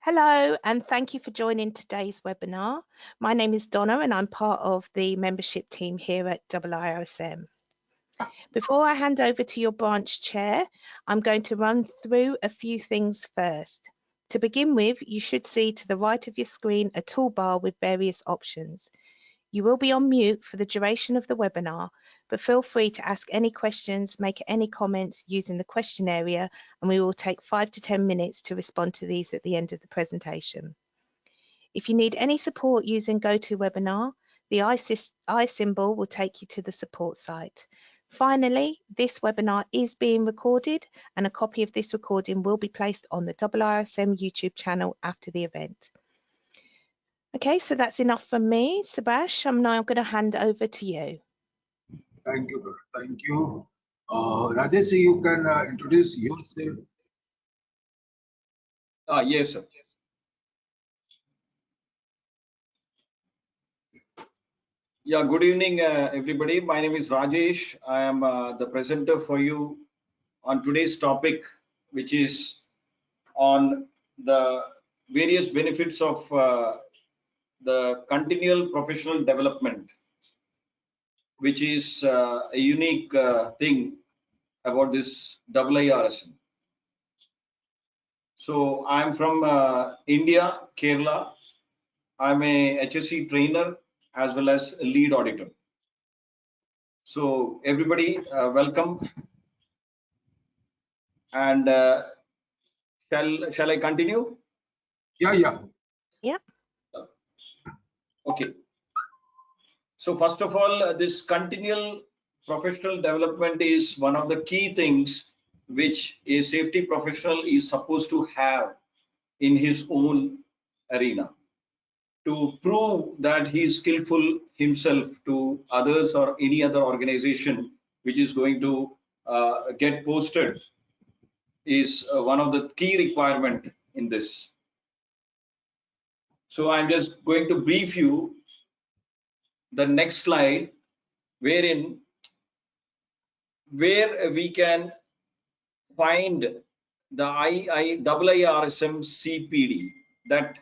Hello, and thank you for joining today's webinar. My name is Donna, and I'm part of the membership team here at IIRSM. Before I hand over to your branch chair, I'm going to run through a few things first. To begin with, you should see to the right of your screen a toolbar with various options. You will be on mute for the duration of the webinar, but feel free to ask any questions, make any comments using the question area, and we will take 5 to 10 minutes to respond to these at the end of the presentation. If you need any support using GoToWebinar, the I symbol will take you to the support site. Finally, this webinar is being recorded, and a copy of this recording will be placed on the IIRSM YouTube channel after the event. Okay, so that's enough from me. Subhash, I'm now going to hand over to you. Thank you, Dora. Thank you. Rajesh, you can introduce yourself. Yes, sir. Yeah, good evening, everybody. My name is Rajesh. I am the presenter for you on today's topic, which is on the various benefits of the continual professional development, which is a unique thing about this IIRSM. So I'm from India, Kerala. I'm a HSC trainer as well as a lead auditor. So everybody, welcome. And shall I continue? Yeah. Okay. So first of all, this continual professional development is one of the key things which a safety professional is supposed to have in his own arena to prove that he is skillful himself to others or any other organization which is going to get posted is one of the key requirement in this. So I'm just going to brief you the next slide, where we can find the IIRSM CPD that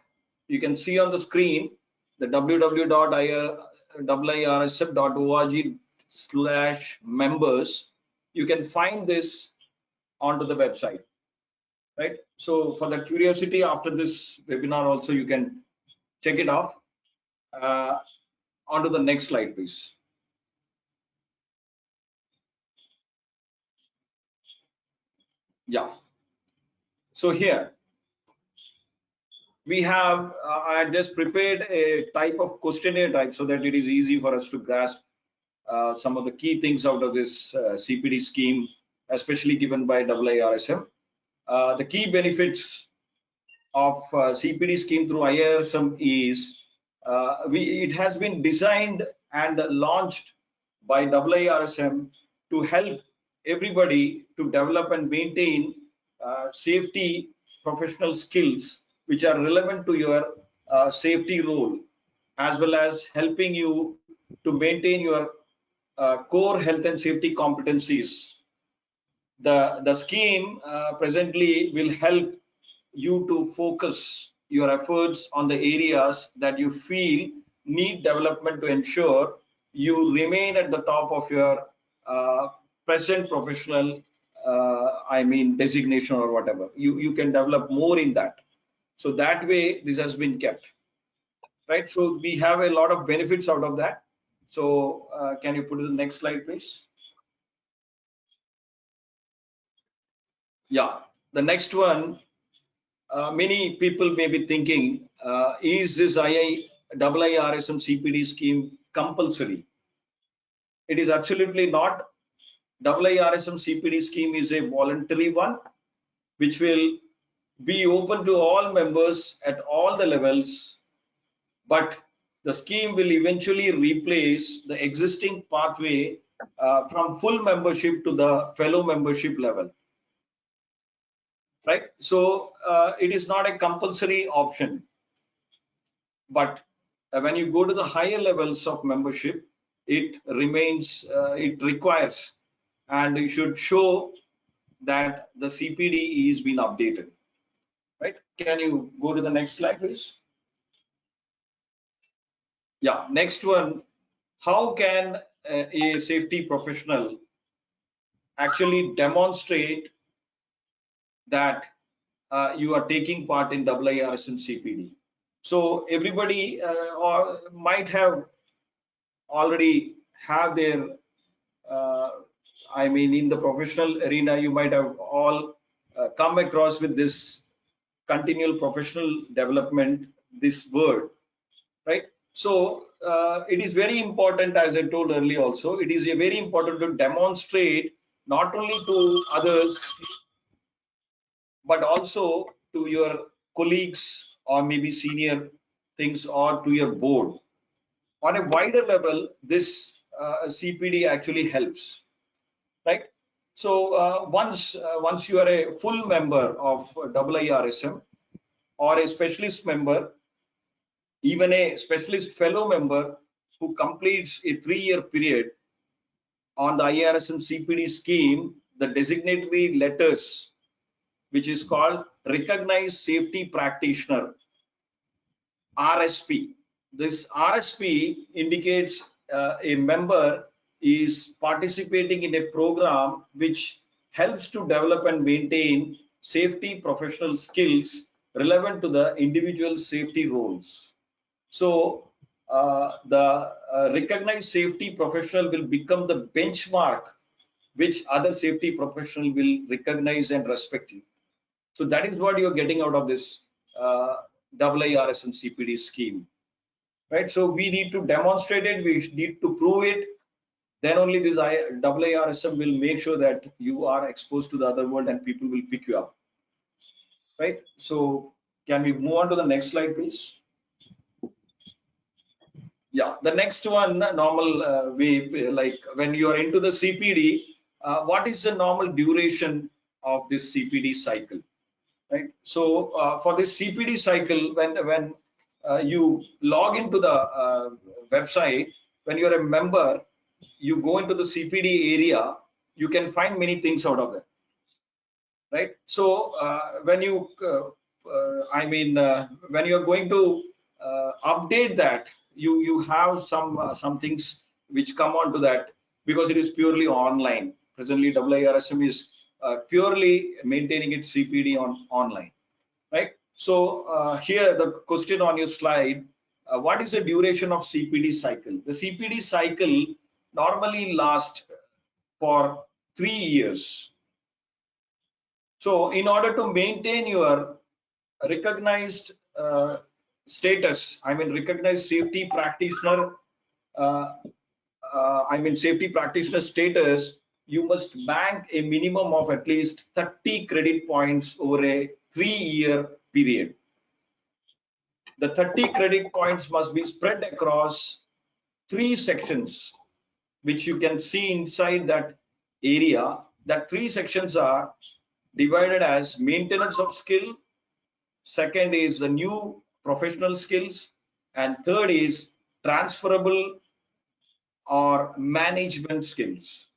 you can see on the screen, the www.iirsm.org/members. You can find this onto the website, right? So for the curiosity, after this webinar also you can check it off. On to the next slide, please. Yeah. So here we have, I just prepared a type of questionnaire type so that it is easy for us to grasp some of the key things out of this CPD scheme, especially given by IIRSM. The key benefits of CPD scheme through IIRSM is it has been designed and launched by IIRSM to help everybody to develop and maintain safety professional skills which are relevant to your safety role, as well as helping you to maintain your core health and safety competencies. The scheme presently will help you to focus your efforts on the areas that you feel need development to ensure you remain at the top of your present professional designation or whatever. You can develop more in that. So that way this has been kept, right? So we have a lot of benefits out of that. So can you put the next slide, please? Yeah, the next one. Many people may be thinking, is this IIRSM CPD scheme compulsory? It is absolutely not. IIRSM CPD scheme is a voluntary one, which will be open to all members at all the levels, but the scheme will eventually replace the existing pathway from full membership to the fellow membership level. Right, so it is not a compulsory option, but when you go to the higher levels of membership, it remains, it requires, and you should show that the CPD is being updated. right? Can you go to the next slide, please? Yeah, next one. How can a safety professional actually demonstrate that you are taking part in IIRSM CPD? So everybody might have already have their, I mean, in the professional arena, you might have all come across with this continual professional development, this word, right? So it is very important, as I told earlier also, it is very important to demonstrate not only to others, but also to your colleagues or maybe senior things or to your board. On a wider level, this CPD actually helps, right? So once you are a full member of IIRSM or a specialist member, even a specialist fellow member who completes a 3-year period on the IIRSM CPD scheme, the designatory letters, which is called Recognized Safety Practitioner, RSP. This RSP indicates a member is participating in a program which helps to develop and maintain safety professional skills relevant to the individual safety roles. So the recognized safety professional will become the benchmark which other safety professional will recognize and respect you. So that is what you're getting out of this IIRSM CPD scheme, right? So we need to demonstrate it, we need to prove it. Then only this IIRSM will make sure that you are exposed to the other world and people will pick you up, right? So can we move on to the next slide, please? Yeah, the next one, normal way, like when you are into the CPD, what is the normal duration of this CPD cycle, right? So for this CPD cycle, when you log into the website, when you're a member, you go into the CPD area, you can find many things out of that, right? So when you, when you're going to update that, you have some things which come onto that because it is purely online. Presently, IIRSM is purely maintaining its CPD online, right? So here the question on your slide, what is the duration of CPD cycle? The CPD cycle normally lasts for 3 years. So in order to maintain your recognized status, I mean recognized safety practitioner, safety practitioner status, you must bank a minimum of at least 30 credit points over a 3-year period. The 30 credit points must be spread across 3 sections, which you can see inside that area. That 3 sections are divided as maintenance of skill, second is the new professional skills, and third is transferable or management skills,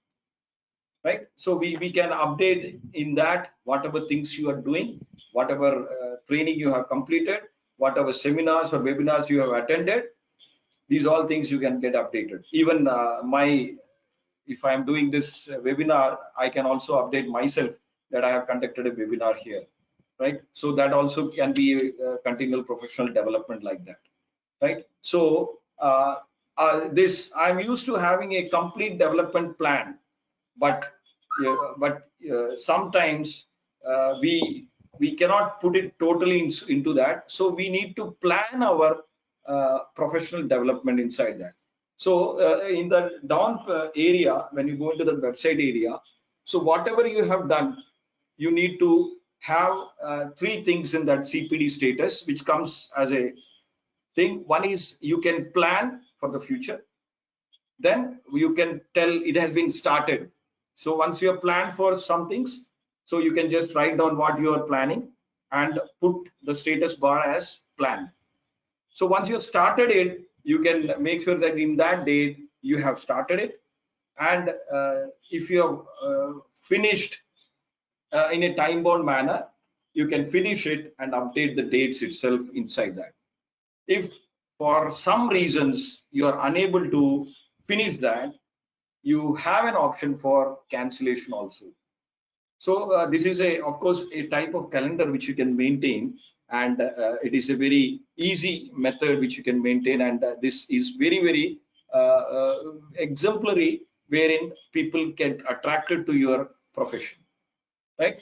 right? So we can update in that whatever things you are doing, whatever training you have completed, whatever seminars or webinars you have attended, these all things you can get updated. Even if I'm doing this webinar, I can also update myself that I have conducted a webinar here, right? So that also can be a continual professional development like that, right? So this, I'm used to having a complete development plan, but sometimes we cannot put it totally into that. So we need to plan our professional development inside that. So in the down area, when you go into the website area, so whatever you have done, you need to have 3 things in that CPD status, which comes as a thing. One is you can plan for the future. Then you can tell it has been started. So once you have planned for some things, so you can just write down what you are planning and put the status bar as planned. So once you have started it, you can make sure that in that date you have started it. And if you have finished in a time bound manner, you can finish it and update the dates itself inside that. If for some reasons you are unable to finish that, you have an option for cancellation also. So this is of course a type of calendar which you can maintain, and it is a very easy method which you can maintain, and this is very exemplary, wherein people get attracted to your profession, right?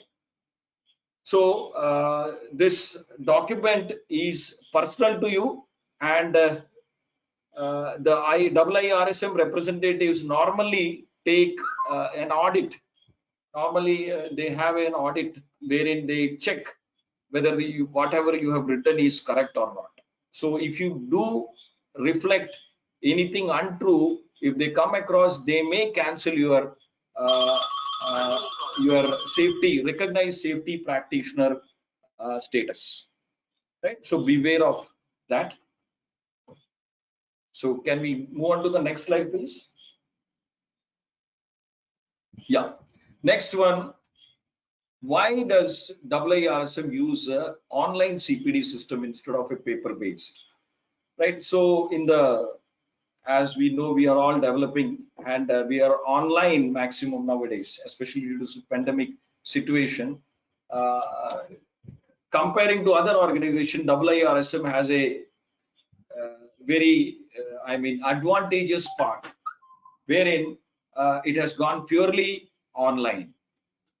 So this document is personal to you, and the IIRSM representatives normally take an audit. Normally they have an audit wherein they check whether whatever you have written is correct or not. So if you do reflect anything untrue, if they come across, they may cancel your recognized safety practitioner status, right? So beware of that. So can we move on to the next slide, please? Yeah, next one. Why does IIRSM use an online CPD system instead of a paper-based? Right. So as we know, we are all developing, and we are online maximum nowadays, especially due to the pandemic situation. Comparing to other organizations, IIRSM has a very, advantageous part, wherein it has gone purely online.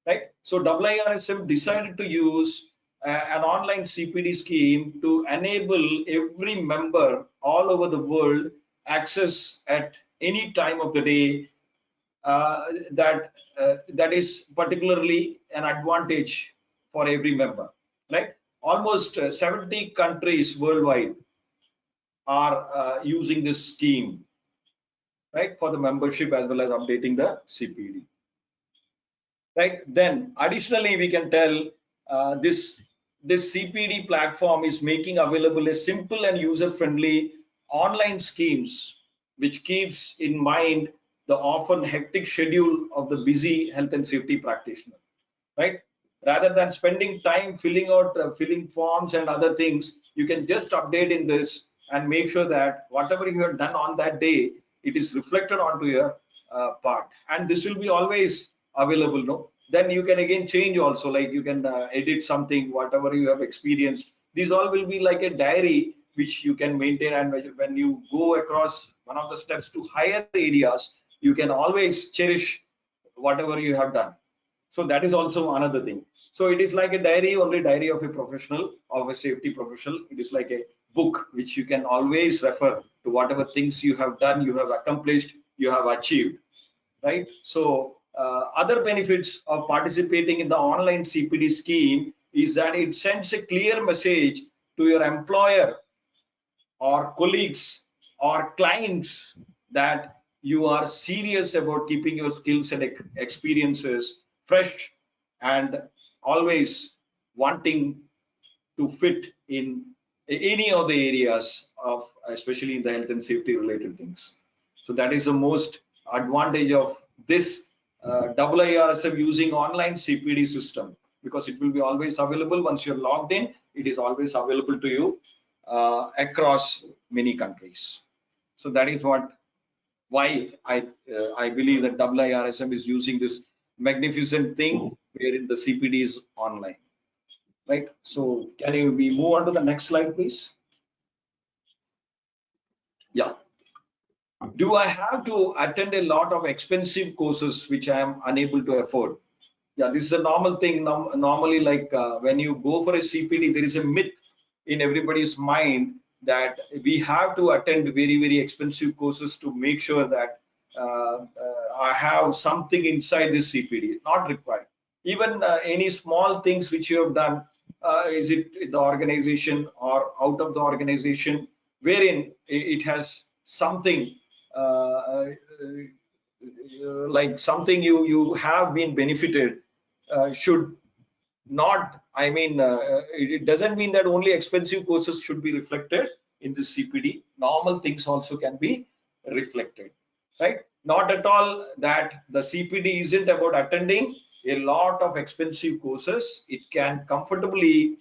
Right. So IIRSM decided to use an online CPD scheme to enable every member all over the world access at any time of the day. That is particularly an advantage for every member. Right. Almost 70 countries worldwide are using this scheme, right, for the membership as well as updating the CPD. Right. Then additionally, we can tell this CPD platform is making available a simple and user-friendly online schemes, which keeps in mind the often hectic schedule of the busy health and safety practitioner. Right. Rather than spending time filling forms and other things, you can just update in this and make sure that whatever you have done on that day, it is reflected onto your part, and this will be always available. No, then you can again change also, like you can edit something, whatever you have experienced. These all will be like a diary which you can maintain, and when you go across one of the steps to higher areas, you can always cherish whatever you have done. So that is also another thing. So it is like a diary, only diary of a professional, of a safety professional. It is like a book which you can always refer to whatever things you have done, you have accomplished, you have achieved, right? So other benefits of participating in the online CPD scheme is that it sends a clear message to your employer or colleagues or clients that you are serious about keeping your skills and experiences fresh, and always wanting to fit in any of the areas of, especially in the health and safety related things. So that is the most advantage of this IIRSM using online CPD system, because it will be always available. Once you're logged in, it is always available to you across many countries. So that is why I believe that IIRSM is using this magnificent thing wherein the CPD is online, right? So can we move on to the next slide, please? Yeah. Do I have to attend a lot of expensive courses which I am unable to afford? Yeah, this is a normal thing. Normally, like when you go for a CPD, there is a myth in everybody's mind that we have to attend very expensive courses to make sure that I have something inside this CPD. Not required. Even any small things which you have done, is it in the organization or out of the organization, wherein it has something like something you have been benefited, should not, it doesn't mean that only expensive courses should be reflected in the CPD. Normal things also can be reflected, right? Not at all that the CPD isn't about attending, a lot of expensive courses. It can comfortably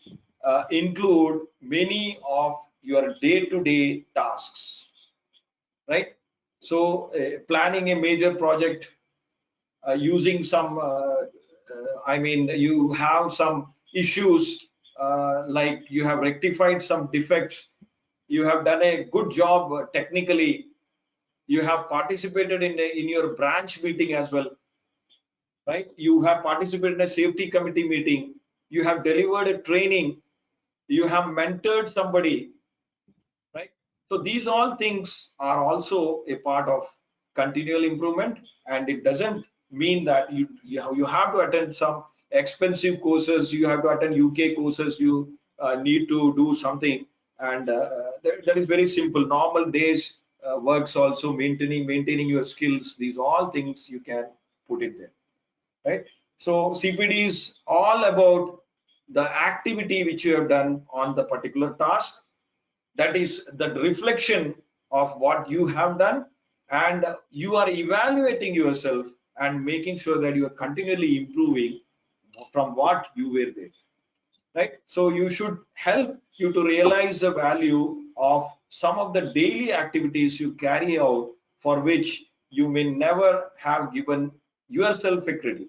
include many of your day-to-day tasks, right? So planning a major project using some, I mean, you have some issues like you have rectified some defects, you have done a good job technically, you have participated in your branch meeting as well, right? You have participated in a safety committee meeting, you have delivered a training, you have mentored somebody, right? So these all things are also a part of continual improvement, and it doesn't mean that you have to attend some expensive courses, you have to attend UK courses, you need to do something, and that is very simple. Normal days works also, maintaining your skills. These all things you can put it there, right? So CPD is all about the activity which you have done on the particular task, that is the reflection of what you have done, and you are evaluating yourself and making sure that you are continually improving from what you were there, right? So you should help you to realize the value of some of the daily activities you carry out, for which you may never have given yourself a credit.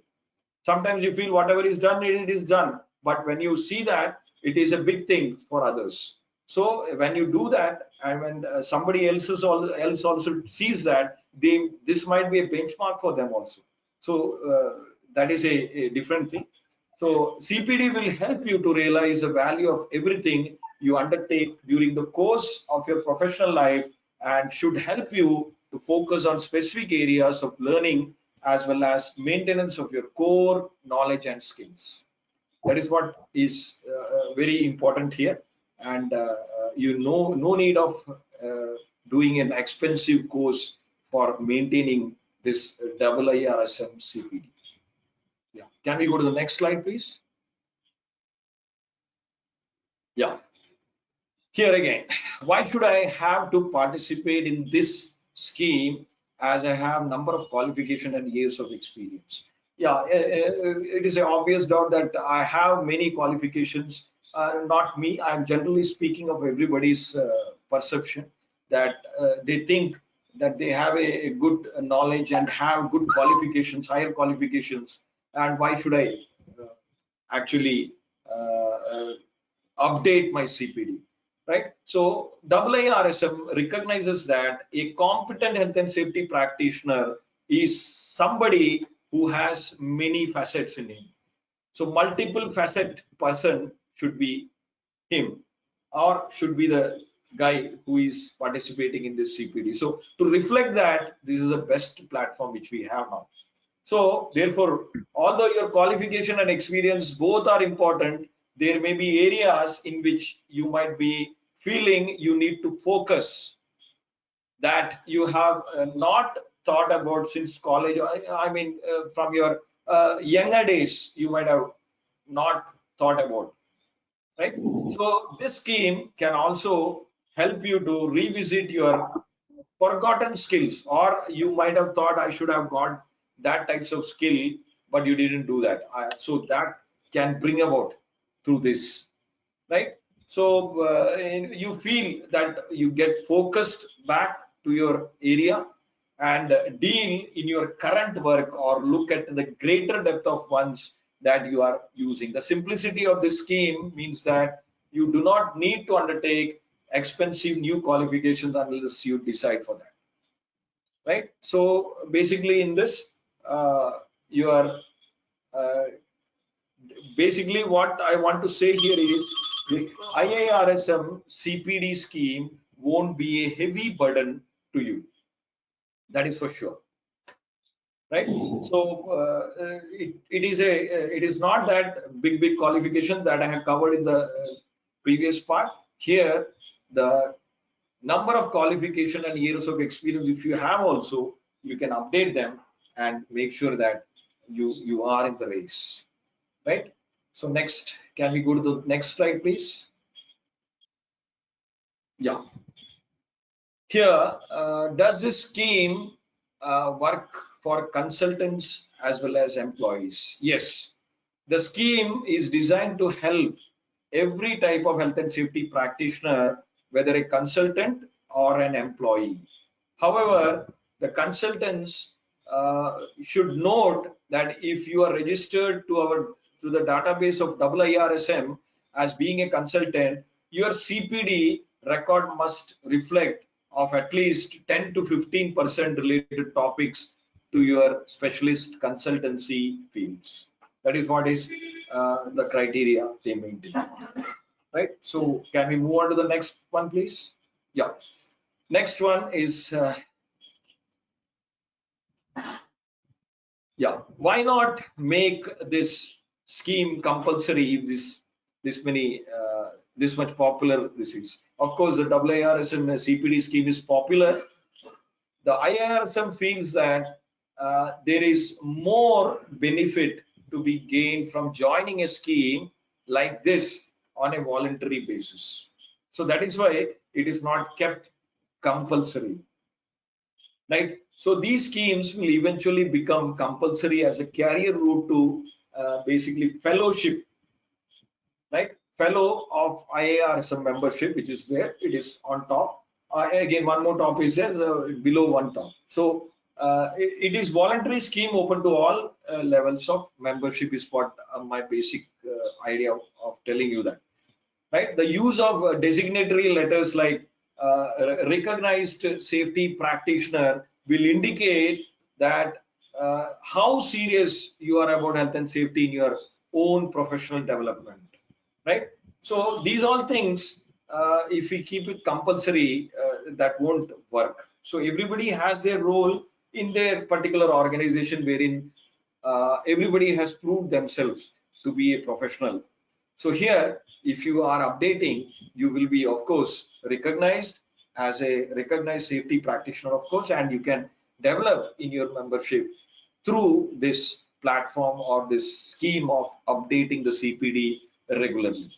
Sometimes you feel whatever is done, it is done, but when you see that, it is a big thing for others. So when you do that, and when somebody else also sees that, this might be a benchmark for them also. So that is a different thing. So CPD will help you to realize the value of everything you undertake during the course of your professional life, and should help you to focus on specific areas of learning as well as maintenance of your core knowledge and skills. That is what is very important here, and you know, no need of doing an expensive course for maintaining this IIRSM CPD. Yeah, can we go to the next slide, please? Yeah, here again, why should I have to participate in this scheme as I have number of qualification and years of experience? Yeah, it is an obvious doubt that I have many qualifications. Not me, I'm generally speaking of everybody's perception, that they think that they have a good knowledge and have good qualifications, higher qualifications, and why should I actually update my CPD, right? So IIRSM recognizes that a competent health and safety practitioner is somebody who has many facets in him. So multiple facet person should be him, or should be the guy who is participating in this CPD. So to reflect that, this is the best platform which we have now. So therefore, although your qualification and experience both are important, there may be areas in which you might be feeling you need to focus, that you have not thought about since college. I mean, from your younger days, you might have not thought about, right? So this scheme can also help you to revisit your forgotten skills, or you might have thought I should have got that types of skill, but you didn't do that. So that can bring about through this, right? So you feel that you get focused back to your area and deal in your current work, or look at the greater depth of ones that you are using. The simplicity of this scheme means that you do not need to undertake expensive new qualifications unless you decide for that, right? So basically in this you are basically what I want to say here is the IIRSM CPD scheme won't be a heavy burden to you, that is for sure, right? So it is not that big qualification that I have covered in the previous part. Here the number of qualification and years of experience, if you have also, you can update them and make sure that you are in the race, right? So next, can we go to the next slide, please? Yeah, here does this scheme work for consultants as well as employees. Yes, the scheme is designed to help every type of health and safety practitioner, whether a consultant or an employee. However, the consultants should note that if you are registered to the database of IIRSM as being a consultant, your CPD record must reflect of at least 10 to 15% related topics to your specialist consultancy fields. That is what is the criteria they maintain. Right. So can we move on to the next one, please? Yeah. Next one is yeah. Why not make this scheme compulsory if this much popular this is? Of course, the IIRSM CPD scheme is popular. The IIRSM feels that there is more benefit to be gained from joining a scheme like this on a voluntary basis. So that is why it is not kept compulsory, right? So these schemes will eventually become compulsory as a career route to basically fellowship, right? Fellow of IIRSM membership, which is there, it is on top. Again, one more top is there, below one top. So it is voluntary scheme open to all levels of membership is what my basic idea of telling you that, right? The use of designatory letters like recognized safety practitioner will indicate that how serious you are about health and safety in your own professional development, right? So these all things, if we keep it compulsory, that won't work. So everybody has their role in their particular organization wherein everybody has proved themselves to be a professional. So here, if you are updating, you will be, of course, recognized as a recognized safety practitioner, of course, and you can develop in your membership through this platform or this scheme of updating the CPD regularly,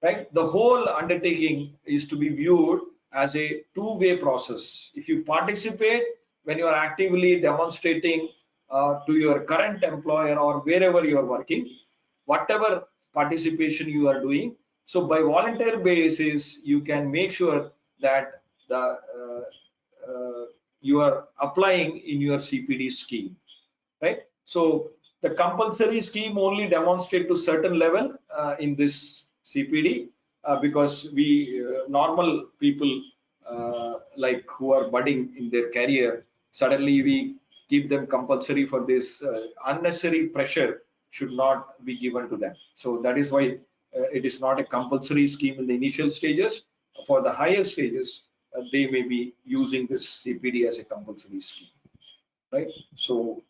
right? The whole undertaking is to be viewed as a two-way process. If you participate when you are actively demonstrating to your current employer or wherever you are working, whatever participation you are doing, so by volunteer basis, you can make sure that the you are applying in your CPD scheme, right? So the compulsory scheme only demonstrate to certain level in this CPD because we normal people like who are budding in their career, suddenly we give them compulsory for this unnecessary pressure should not be given to them. So that is why it is not a compulsory scheme in the initial stages. For the higher stages, they may be using this CPD as a compulsory scheme, right? So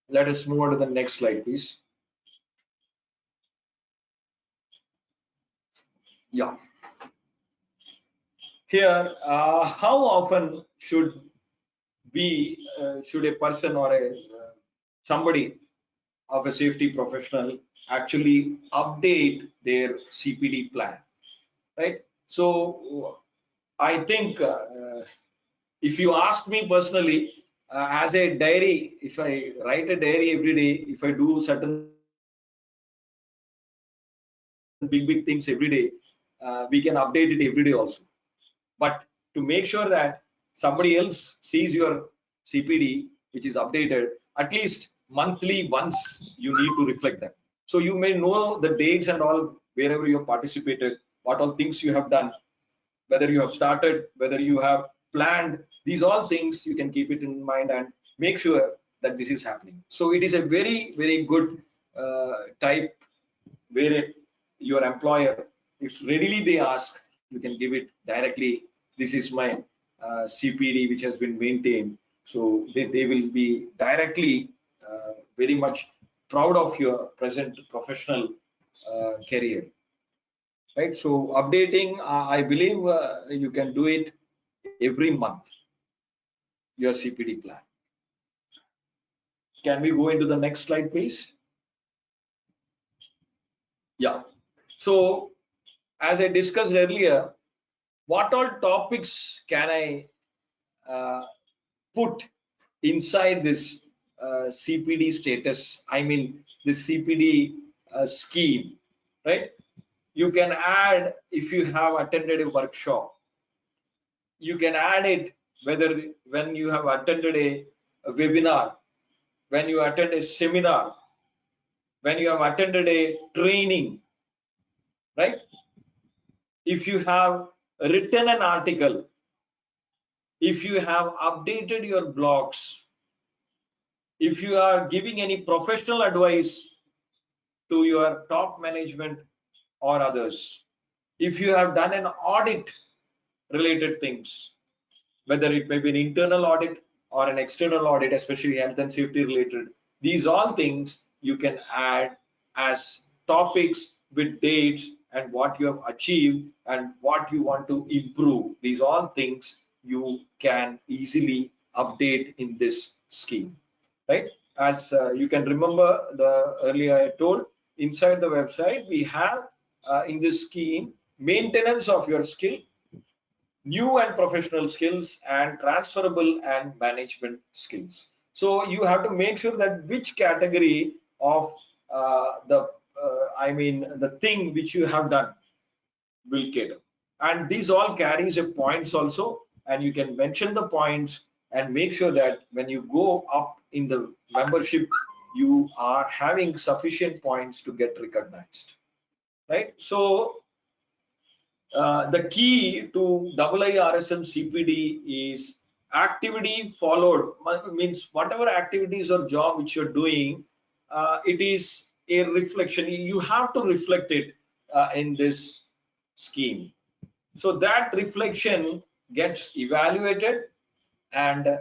let us move on to the next slide, please. Yeah. Here, how often should a person or somebody of a safety professional actually update their CPD plan, right? So I think if you ask me personally, as a diary, if I write a diary every day, if I do certain big things every day, we can update it every day also. But to make sure that somebody else sees your CPD, which is updated, at least monthly once you need to reflect that. So you may know the dates and all wherever you have participated, what all things you have done, whether you have started, whether you have planned, these all things you can keep it in mind and make sure that this is happening. So it is a very, very good type where your employer, if readily they ask, you can give it directly. This is my CPD which has been maintained. So they will be directly very much proud of your present professional career, right? So updating, I believe you can do it every month, your CPD plan. Can we go into the next slide, please? Yeah. So as I discussed earlier, what all topics can I put inside this CPD status, I mean this CPD scheme, right? You can add, if you have attended a workshop, you can add it whether when you have attended a webinar, when you attend a seminar, when you have attended a training, right? If you have written an article, if you have updated your blogs, if you are giving any professional advice to your top management or others, if you have done an audit related things, whether it may be an internal audit or an external audit, especially health and safety related, these all things you can add as topics with dates and what you have achieved and what you want to improve. These all things you can easily update in this scheme, right? As you can remember, the earlier I told, inside the website we have in this scheme maintenance of your skill, new and professional skills, and transferable and management skills. So you have to make sure that which category of I mean the thing which you have done will cater, and these all carries a points also, and you can mention the points and make sure that when you go up in the membership you are having sufficient points to get recognized, right? So the key to IIRSM CPD is activity followed, means whatever activities or job which you're doing, it is a reflection. You have to reflect it in this scheme. So that reflection gets evaluated, and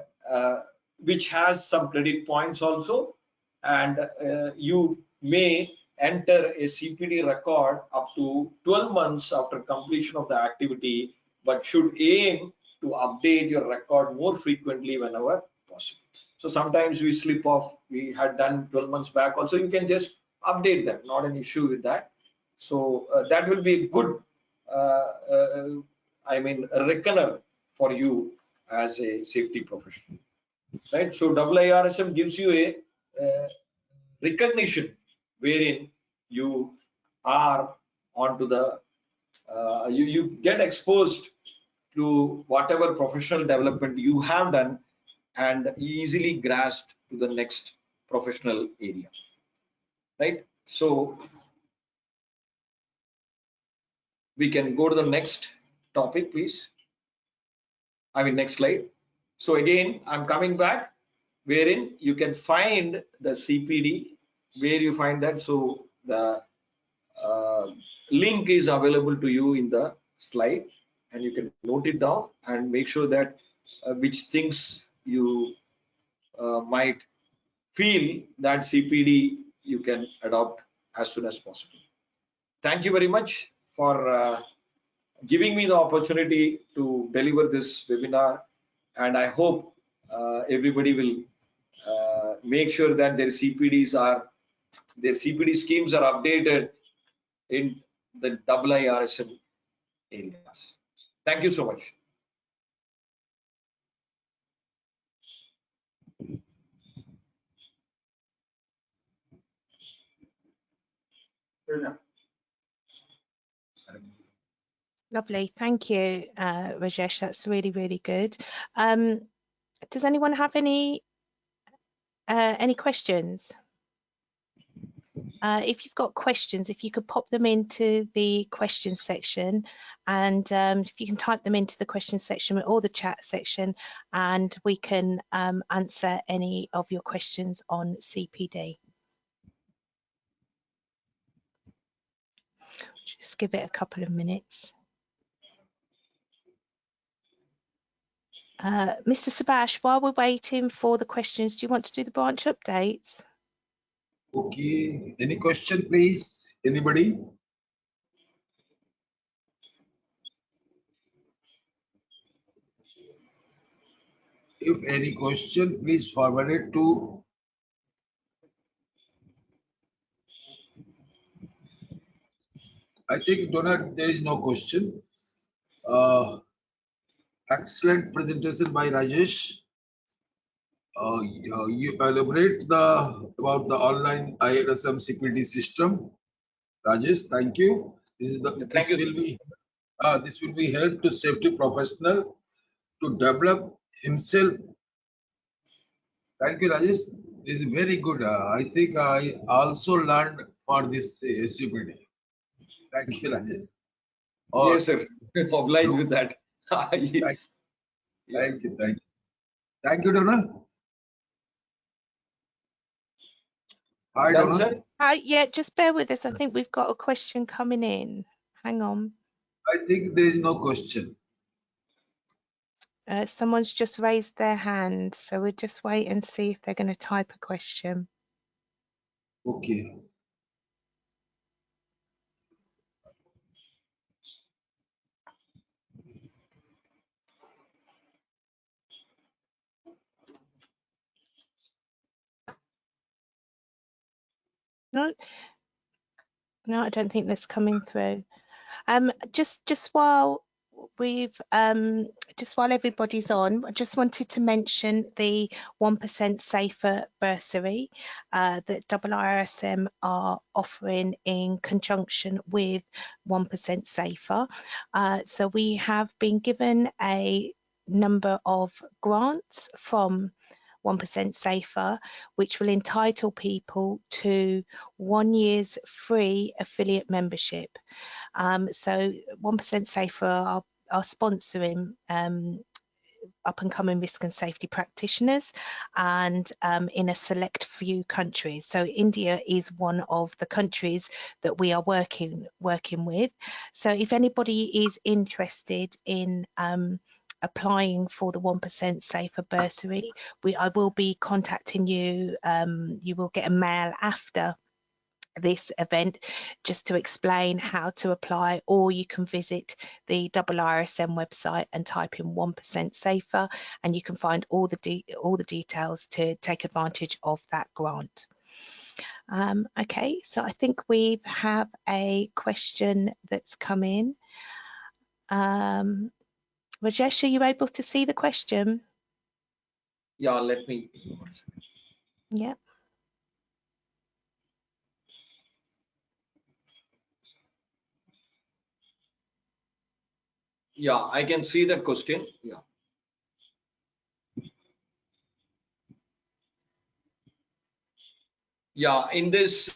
which has some credit points also, and you may enter a CPD record up to 12 months after completion of the activity, but should aim to update your record more frequently whenever possible. So sometimes we slip off, we had done 12 months back also, you can just update that, not an issue with that. So that will be good, I mean, a reckoner for you as a safety professional, right? So IIRSM gives you a recognition wherein you are onto the you get exposed to whatever professional development you have done and easily grasped to the next professional area, right? So we can go to the next topic, please. I mean, next slide. So again, I'm coming back, wherein you can find the CPD, where you find that. So the link is available to you in the slide, and you can note it down and make sure that which things you might feel that CPD you can adopt as soon as possible. Thank you very much for giving me the opportunity to deliver this webinar, and I hope everybody will make sure that their CPD schemes are updated in the IIRSM areas. Thank you so much. Lovely, thank you, Rajesh. That's really, really good. Does anyone have any questions? If you've got questions, if you could pop them into the questions section, and if you can type them into the questions section or the chat section, and we can answer any of your questions on CPD. Just give it a couple of minutes. Mr. Subash, while we're waiting for the questions, do you want to do the branch updates? Okay, any question, please? Anybody? If any question, please forward it to I think, Donald, there is no question. Excellent presentation by Rajesh. You elaborate about the online IIRSM CPD system. Rajesh, thank you. Thank you, sir. This will be help to safety professional to develop himself. Thank you, Rajesh. This is very good. I think I also learned for this CPD. Thank you, Rajesh. Yes, Oh, sir. Obliged with that. thank, Yeah. thank you, thank you. Thank you, Donald. Hi, Done, Donald. sir. Yeah, just bear with us. I think we've got a question coming in. Hang on. I think there is no question. Someone's just raised their hand, so we'll just wait and see if they're going to type a question. Okay. No, I don't think that's coming through. Just while everybody's on, I just wanted to mention the 1% Safer bursary that IIRSM are offering in conjunction with 1% Safer. So we have been given a number of grants from 1% Safer, which will entitle people to 1 year's free affiliate membership. So 1% Safer are sponsoring up and coming risk and safety practitioners, and in a select few countries. So India is one of the countries that we are working with. So if anybody is interested in applying for the 1% Safer bursary, I will be contacting you. You will get a mail after this event just to explain how to apply, or you can visit the IIRSM website and type in 1% Safer, and you can find all the details to take advantage of that grant. Okay, so I think we have a question that's come in. Rajesh, are you able to see the question? Yeah, let me. Yeah. Yeah, I can see that question. Yeah. Yeah, in this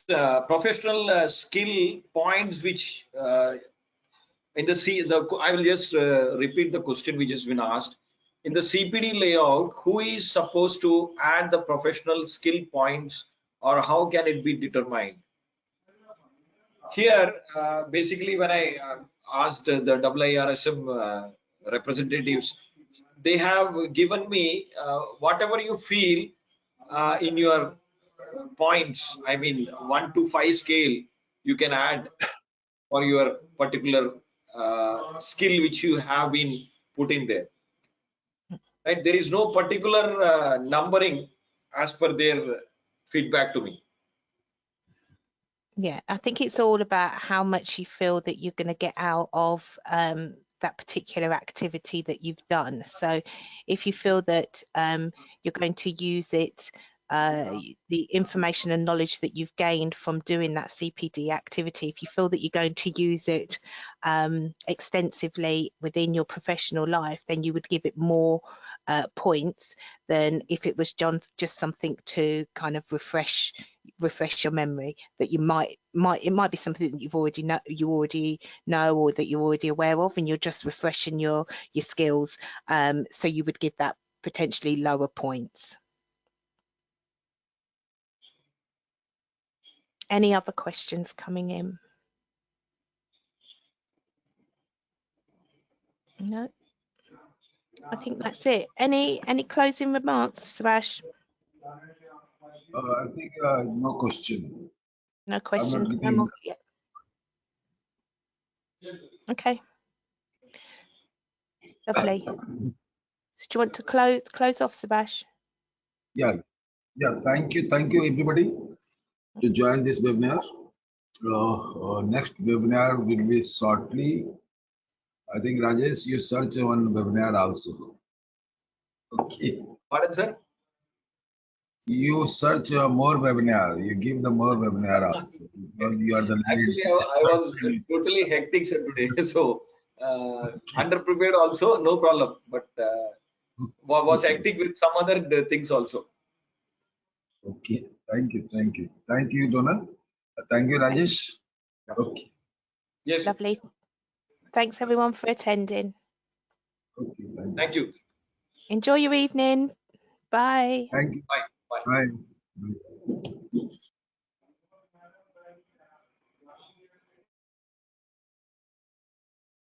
professional skill points, which in the I will just repeat the question which has been asked. In the CPD layout, who is supposed to add the professional skill points, or how can it be determined? Here, basically, when I asked the IIRSM representatives, they have given me whatever you feel in your points. I mean, 1 to 5 scale, you can add for your particular skill which you have been put in there. Right? There is no particular numbering as per their feedback to me. Yeah, I think it's all about how much you feel that you're going to get out of that particular activity that you've done. So if you feel that you're going to use it, the information and knowledge that you've gained from doing that CPD activity, if you feel that you're going to use it extensively within your professional life, then you would give it more points than if it was just something to kind of refresh your memory, that you might it might be something that you already know or that you're already aware of, and you're just refreshing your skills, so you would give that potentially lower points. Any other questions coming in? No, I think that's it. Any closing remarks, Subhash? I think no question. No questions. No getting... more yet. Okay. Lovely. So do you want to close off, Subhash? Yeah. Thank you everybody to join this webinar. Next webinar will be shortly. I think Rajesh, you search one webinar also. Okay. Pardon, sir? You search more webinar. You give the more webinar also because you are the Actually, lead. I was totally hectic sir today, so underprepared also, no problem. But was Okay. hectic with some other things also. Okay. Thank you. Thank you. Thank you, Donna. Thank you, Rajesh. Okay. Yes, sir. Lovely. Thanks everyone for attending. Okay. Thank you. Enjoy your evening. Bye. Thank you. Bye. Bye. Bye.